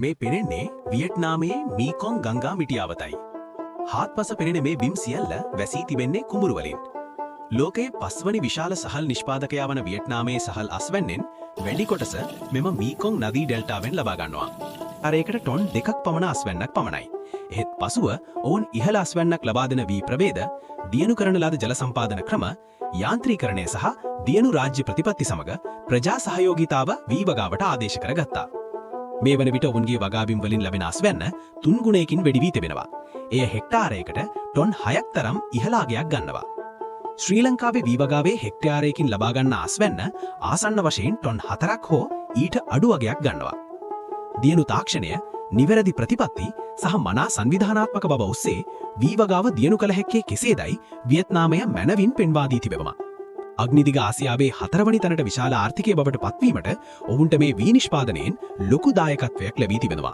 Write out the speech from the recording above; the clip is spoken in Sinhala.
මේ පෙනෙන්නේ වියට්නාමයේ මීකොං ගංගා මිටියාවතයි. හාත්පස පෙනෙන මේ බිම් සියල්ල වැසී තිබෙන්නේ කුඹුරු වලින්. ලෝකයේ පස්වනි විශාල සහල් නිෂ්පාදකයා වන වියට්නාමයේ සහල් අස්වැන්නෙන් වැඩි කොටස මෙම මීකොං නදී ඩෙල්ටාවෙන් ලබා ගන්නවා. අර ඒකට ටොන් 2ක් පමණ අස්වැන්නක් පමණයි. එහෙත් පසුව ඔවුන් ඉහළ අස්වැන්නක් ලබා දෙන වී ප්‍රභේද, දියණු කරන ලද ජල සම්පාදන ක්‍රම, යාන්ත්‍රීකරණය සහ දියණු රාජ්‍ය ප්‍රතිපත්ති සමග ප්‍රජා සහයෝගීතාව වී වගාවට ආදේශ කරගත්තා. මේ වන විට ඔවුන්ගේ වගාබිම් වලින් ලැබෙන අස්වැන්න 3 ගුණයකින් වැඩි වී තිබෙනවා. එය හෙක්ටාරයකට ටොන් 6ක් තරම් ඉහළ අගයක් ගන්නවා. ශ්‍රී ලංකාවේ වී වගාවේ හෙක්ටාරයකින් ලබා ගන්න අස්වැන්න ආසන්න වශයෙන් ටොන් 4ක් හෝ ඊට අඩු වගයක් ගන්නවා. දියණු තාක්ෂණය, නිවැරදි ප්‍රතිපත්ති සහ මනා සංවිධානාත්මක බව ඔස්සේ වී වගාව දියණු කළ හැක්කේ කෙසේදයි වියට්නාමය මැනවින් පෙන්වා දී තිබෙනවා. අග්නිදිග ආසියාවේ 4 වනි තැනට විශාල ආර්ථිකය බවට පත්වීමට ඔවුන්ට මේ වී නිෂ්පාදනයෙන් ලොකු දායකත්වයක් ලැබී තිබෙනවා.